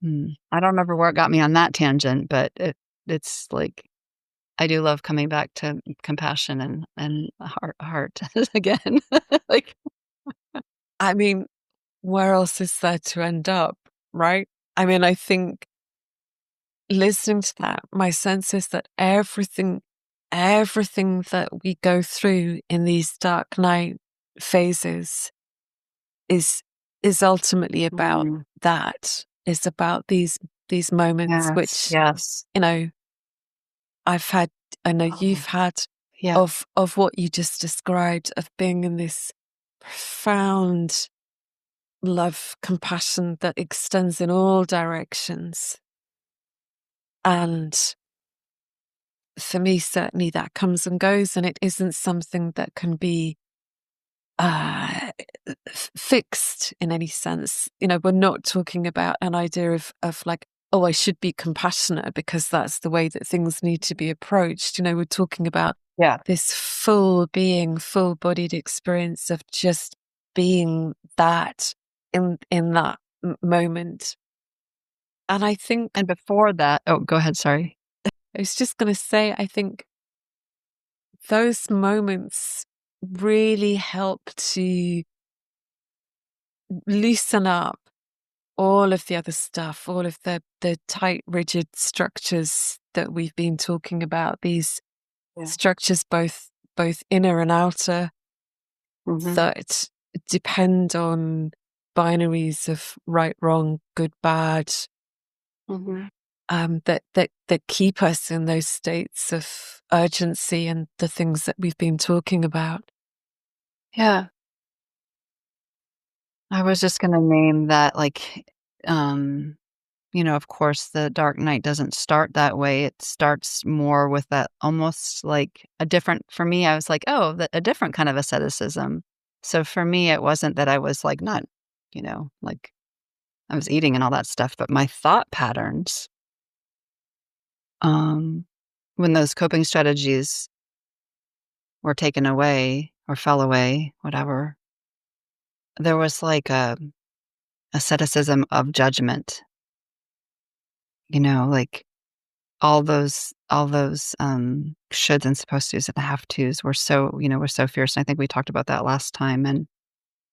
I don't remember where it got me on that tangent, but it's like I do love coming back to compassion and heart again. Like,
I mean, where else is there to end up, right? I mean, I think listening to that, my sense is that everything that we go through in these dark night phases is ultimately about
mm,
that. Is about these moments
yes,
which,
yes.
you know, I've had, I know
Oh,
you've had,
yeah,
of what you just described, of being in this profound love, compassion that extends in all directions. And for me, certainly that comes and goes, and it isn't something that can be uh, fixed in any sense. We're not talking about an idea of like, oh, I should be compassionate because that's the way that things need to be approached. We're talking about
yeah.
this full being, full bodied experience of just being that in that moment. And I think
And before that, oh, go ahead. Sorry.
I was just going to say, I think those moments really help to loosen up all of the other stuff, all of the tight, rigid structures that we've been talking about, these
Yeah.
structures, both inner and outer,
Hmm.
that depend on binaries of right, wrong, good, bad,
Hmm.
that keep us in those states of urgency and the things that we've been talking about.
Yeah. I was just gonna name that, like, um, of course, the Dark Knight doesn't start that way. It starts more with that almost like a different for me, I was like, "Oh, a different kind of asceticism." So for me, it wasn't that I was, like, not, like, I was eating and all that stuff, but my thought patterns, um, when those coping strategies were taken away or fell away, whatever, there was, like, a asceticism of judgment, like all those shoulds and supposed tos and have tos were so fierce, and I think we talked about that last time, and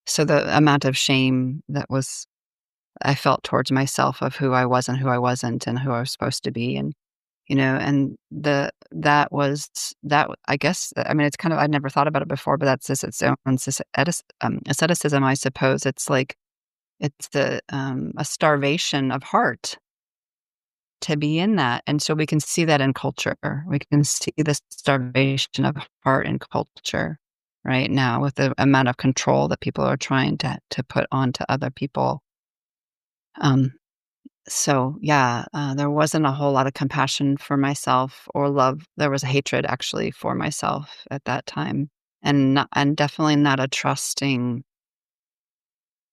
so the amount of shame that was I felt towards myself of who I was and who I wasn't and who I was supposed to be, and I guess, I mean, it's kind of I'd never thought about it before, but that's just its own asceticism, I suppose. It's like it's a starvation of heart to be in that, and so we can see that in culture. We can see the starvation of heart in culture right now with the amount of control that people are trying to put onto other people. Um, so yeah, there wasn't a whole lot of compassion for myself or love. There was hatred actually for myself at that time, and definitely not a trusting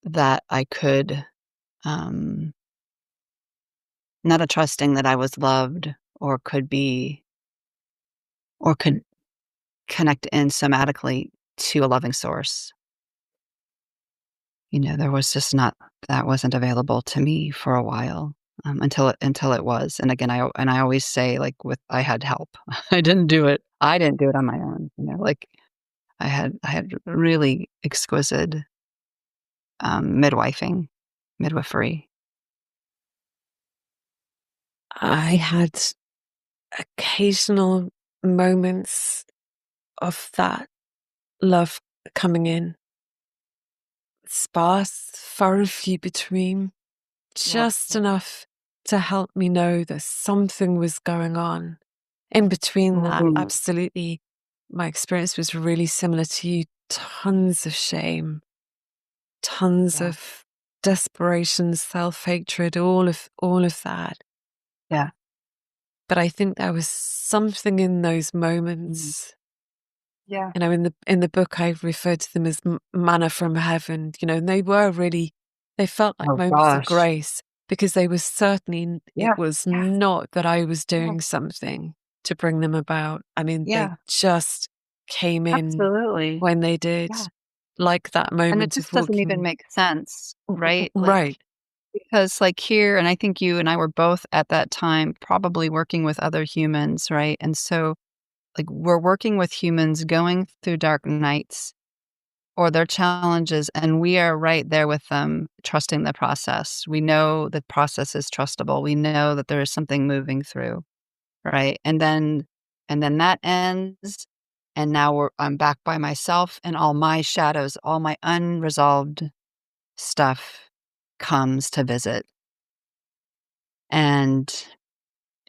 that I could, um, not a trusting that I was loved or could be or could connect in somatically to a loving source. there was just not that wasn't available to me for a while, until it was. And again, I always say, like, with I had help. I didn't do it on my own, like, I had really exquisite, midwifery.
I had occasional moments of that love coming in, sparse, far and few between,
Yep.
just enough to help me know that something was going on. In between that,
Mhm.
absolutely, my experience was really similar to you. Tons of shame, tons
Yeah.
of desperation, self-hatred, all of that.
Yeah.
But I think there was something in those
Mhm.
moments.
Yeah.
In the book, I referred to them as manna from heaven. And they felt like
Oh
moments of
gosh.
grace because they were certainly. It
Yeah.
was
Yeah.
not that I was
Yeah.
doing something to bring them about. I mean, they
Yeah.
just came in
Absolutely.
when they did,
Yeah.
like that
And it
moment of
just doesn't even
walking.
make sense, right?
Right.
Because, like, here, and I think you and I were both at that time probably working with other humans, right? And so, like, we're working with humans going through dark nights or their challenges, and we are right there with them, trusting the process. We know the process is trustable. We know that there is something moving through, right? And then that ends, and now I'm back by myself, and all my shadows, all my unresolved stuff comes to visit. And,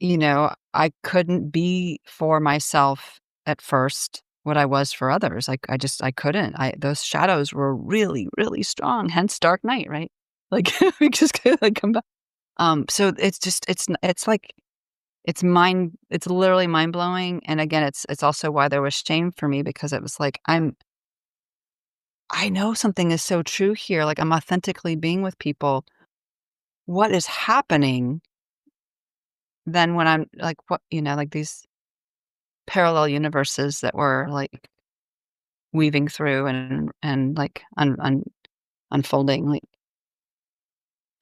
I couldn't be for myself at first what I was for others. I couldn't. Those shadows were really, really strong, hence Dark Night, right? Like, we just kinda, like, come back. So it's just it's literally mind-blowing, and again, it's also why there was shame for me because it was like, I know something is so true here, like, I'm authentically being with people. What is happening then when I'm like, like these parallel universes that we're, like, weaving through and like, unfolding, like,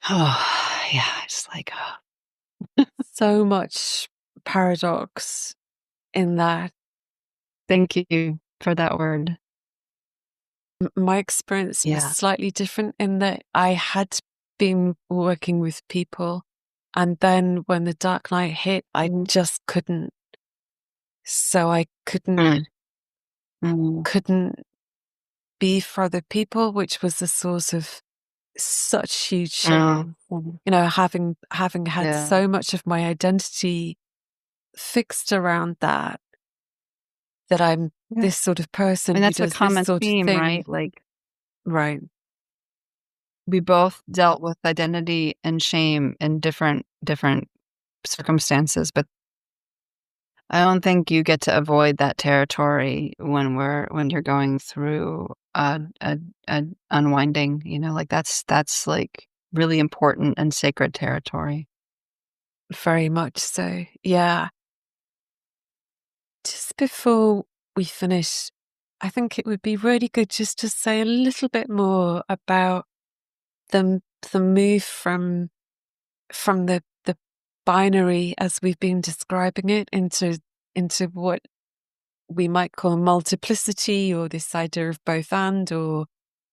oh, yeah, it's like,
So much paradox in that.
thank you for that word.
My experience was
Yeah.
slightly different in that I had been working with people, and then when the dark night hit, I
Mhm.
just couldn't. So I couldn't
Mm, mm,
couldn't be for other people, which was the source of such huge
mm,
shame.
mm.
Having had
Yeah.
so much of my identity fixed around that I'm
Yeah.
this sort of person
And
who
that's a
does this
common
sort of
theme,
thing.
right? Like,
Right.
we both dealt with identity and shame in different circumstances, but I don't think you get to avoid that territory when you're going through a unwinding, like, that's, like, really important and sacred territory.
Very much so. Yeah. Just before we finish, I think it would be really good just to say a little bit more about the move from the binary as we've been describing it into what we might call multiplicity, or this idea of both and, or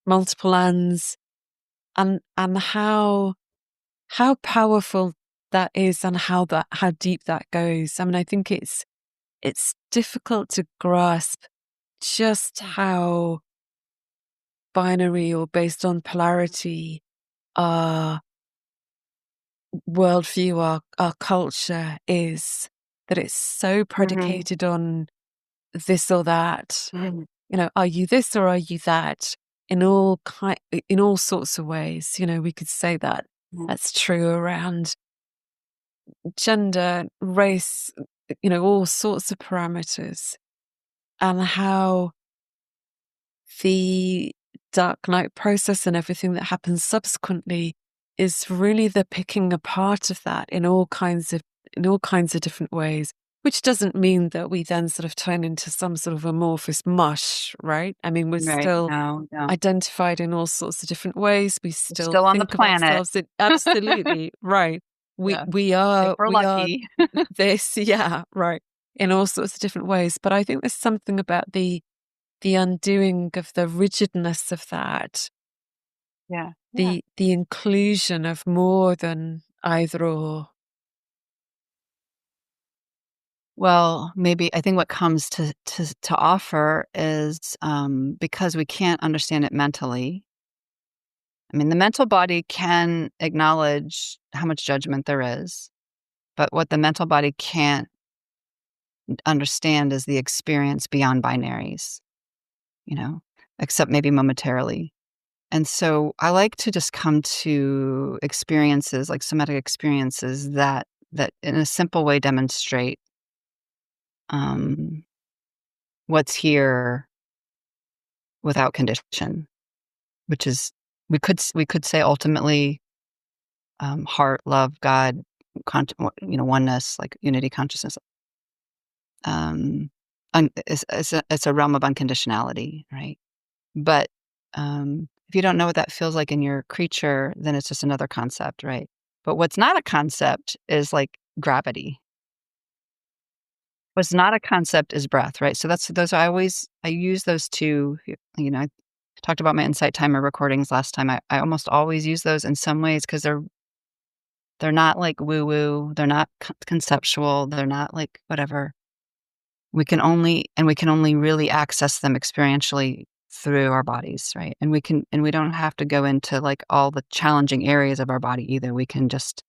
multiple ands, and how powerful that is, and how deep that goes. I mean, I think it's difficult to grasp just how binary or based on polarity our worldview, our culture is, that it's so
Mhm,
predicated on this or that.
mhm,
Are you this or are you that? In all sorts of ways. We could say that
mhm,
that's true around gender, race, all sorts of parameters, and how the Dark Knight process and everything that happens subsequently is really the picking apart of that in all kinds of different ways. Which doesn't mean that we then sort of turn into some sort of amorphous mush, right? I mean, we're
Right.
still
No, no.
identified in all sorts of different ways. We
We're
still
still on the
think of
planet.
ourselves in absolutely right. We
Yeah.
we
If
are
we're
we are
lucky.
this, yeah, right, in all sorts of different ways. But I think there's something about the undoing of the rigidness of that,
Yeah. Yeah.
the inclusion of more than either or.
Well, maybe I think what comes to offer is, because we can't understand it mentally. I mean, the mental body can acknowledge how much judgment there is, but what the mental body can't understand is the experience beyond binaries, you know, except maybe momentarily. And so I like to just come to experiences like somatic experiences that in a simple way demonstrate um, what's here without condition, which is we could say ultimately heart, love, God, oneness, like unity consciousness. It's a realm of unconditionality, right? But if you don't know what that feels like in your creature, then it's just another concept, right? But what's not a concept is like gravity. What's not a concept is breath, right? So I use those two. I talked about my insight timer recordings last time. I almost always use those in some ways because they're not like woo woo. They're not conceptual. They're not like whatever. We can only really access them experientially through our bodies, right? And we don't have to go into like all the challenging areas of our body either. We can just,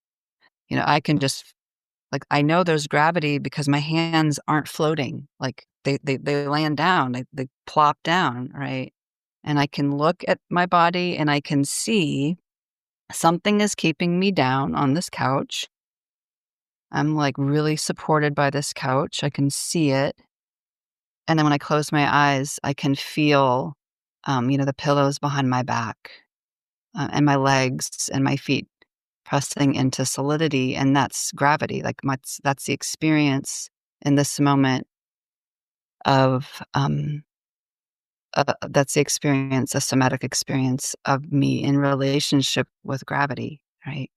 I can just like I know there's gravity because my hands aren't floating. Like they land down, they plop down, right? And I can look at my body and I can see something is keeping me down on this couch. I'm like really supported by this couch. I can see it. And then when I close my eyes, I can feel, the pillows behind my back, and my legs and my feet pressing into solidity, and that's gravity. Like that's the experience in this moment of, that's the experience, a somatic experience of me in relationship with gravity, right?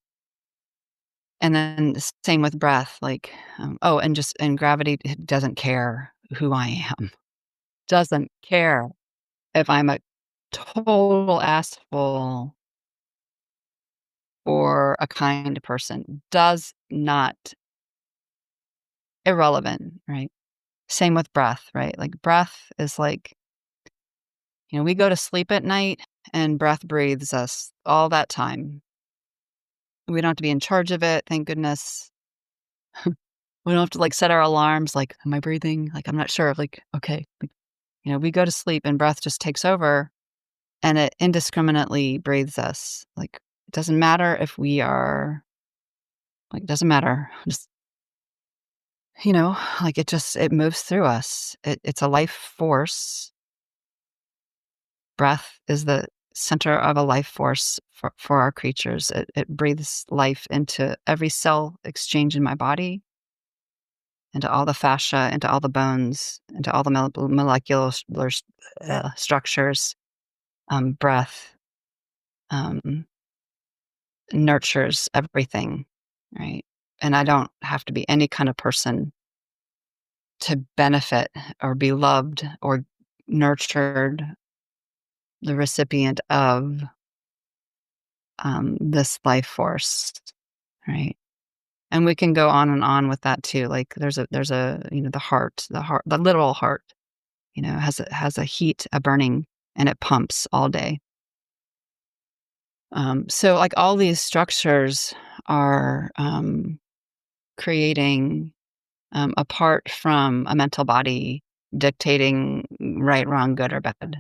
And then the same with breath, like, and gravity doesn't care who I am, doesn't care if I'm a total asshole or a kind person, does not irrelevant, right? Same with breath, right? Like breath is like, we go to sleep at night and breath breathes us all that time. We don't have to be in charge of it, thank goodness. We don't have to like set our alarms like, am I breathing? Like I'm not sure. Like, okay. Like, we go to sleep and breath just takes over and it indiscriminately breathes us. Like it doesn't matter if we are like it doesn't matter. Just like it moves through us. It's a life force. Breath is the center of a life force for our creatures. It breathes life into every cell exchange in my body, into all the fascia, into all the bones, into all the molecular structures. Breath um, nurtures everything, right? And I don't have to be any kind of person to benefit or be loved or nurtured, the recipient of this life force, right? And we can go on and on with that too. Like there's a the literal heart, has a heat, a burning, and it pumps all day. So like all these structures are creating, apart from a mental body dictating right, wrong, good, or bad.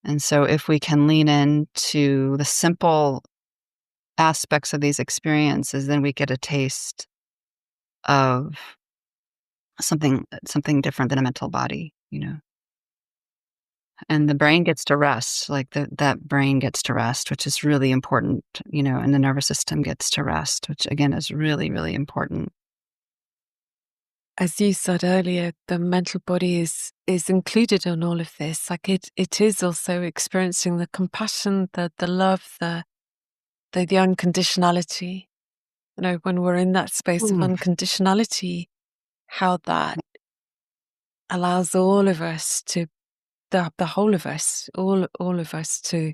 And so if we can lean into the simple aspects of these experiences, then we get a taste of something different than a mental body. And the brain gets to rest, like that brain gets to rest, which is really important, and the nervous system gets to rest, which again is really, really important.
as you said earlier, the mental body is included in all of this. Like it is also experiencing the compassion, the love, the unconditionality. You know, when we're in that space of
Mm.
unconditionality, how that allows all of us to the whole of us, all of us to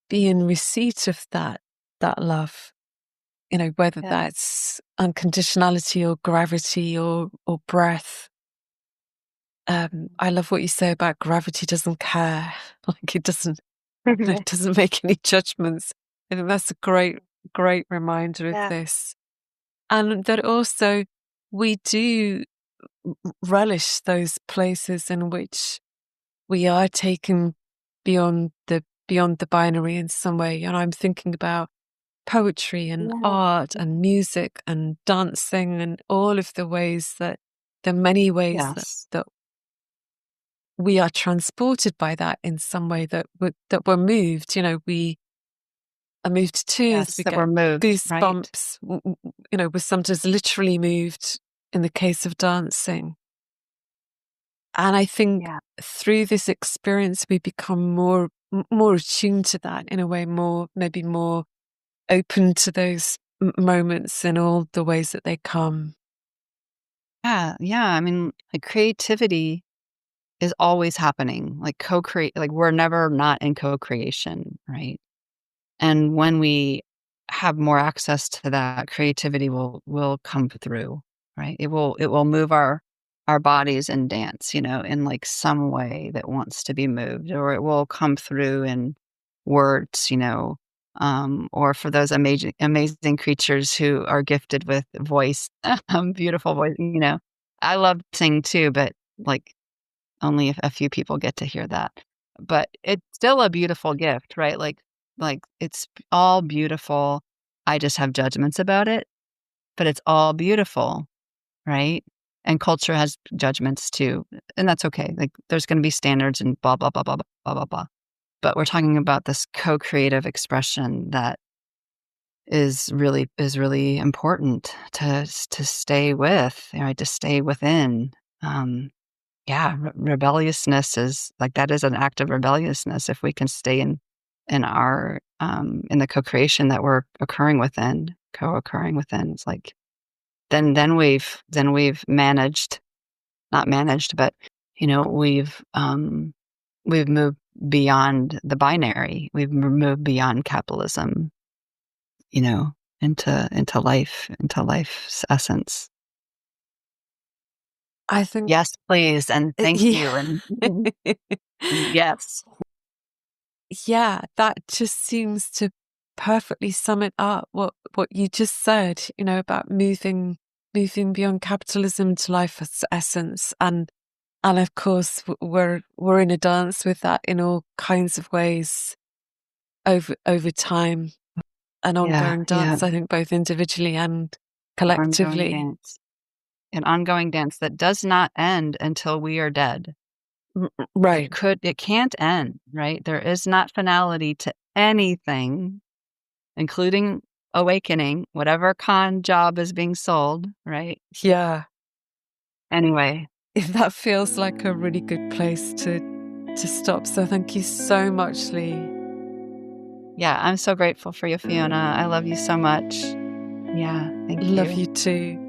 be in receipt of that love. You know, whether
Yes.
that's unconditionality or gravity or breath. I love what you say about gravity doesn't care. Like it doesn't make any judgments. I think that's a great reminder of
Yeah.
this. And that also we do relish those places in which we are taken beyond the binary in some way. And I'm thinking about poetry and
Yeah.
art and music and dancing and all of the many ways
Yes.
that we are transported by that in some way, that we're moved. You know, we are moved to tears,
Yes,
we
that
get
we're moved, right?
goosebumps. You know, we're sometimes literally moved in the case of dancing. And I think
Yeah.
through this experience, we become more attuned to that in a way, maybe more open to those moments in all the ways that they come.
Yeah, yeah, I mean, like, creativity is always happening, like, co-create like, we're never not in co-creation, right? And when we have more access to that, creativity will come through, right? It will move our bodies and dance, in, like, some way that wants to be moved, or it will come through in words, or for those amazing creatures who are gifted with voice, beautiful voice. I love to sing too, but, like, only a few people get to hear that. But it's still a beautiful gift, right? Like, it's all beautiful. I just have judgments about it, but it's all beautiful, right? And culture has judgments too, and that's okay. Like, there's gonna be standards and blah, blah, blah, blah, blah, blah, blah, blah. But we're talking about this co-creative expression that is really important to stay with, right? To stay within. Um, yeah, rebelliousness is like that is an act of rebelliousness if we can stay in our in the co-creation that we're co-occurring within. It's like then we've managed, not managed, but we've moved beyond the binary. We've moved beyond capitalism, you know, into life's essence.
I think,
Yes, please, and thank you,
yeah.
and yes.
Yeah, that just seems to perfectly sum it up, what you just said, you know, about moving beyond capitalism to life's essence. And of course we're in a dance with that in all kinds of ways over time, an
Yeah,
ongoing
yeah,
dance, I think both individually and
an ongoing
collectively.
dance. An ongoing dance that does not end until we are dead.
Right.
It can't end, right? There is not finality to anything, including awakening, whatever con job is being sold, right?
Yeah.
Anyway,
If that feels like a really good place to stop. So thank you so much, Lee.
yeah, I'm so grateful for you, Fiona. I love you so much. Yeah, thank
Love
you.
you too.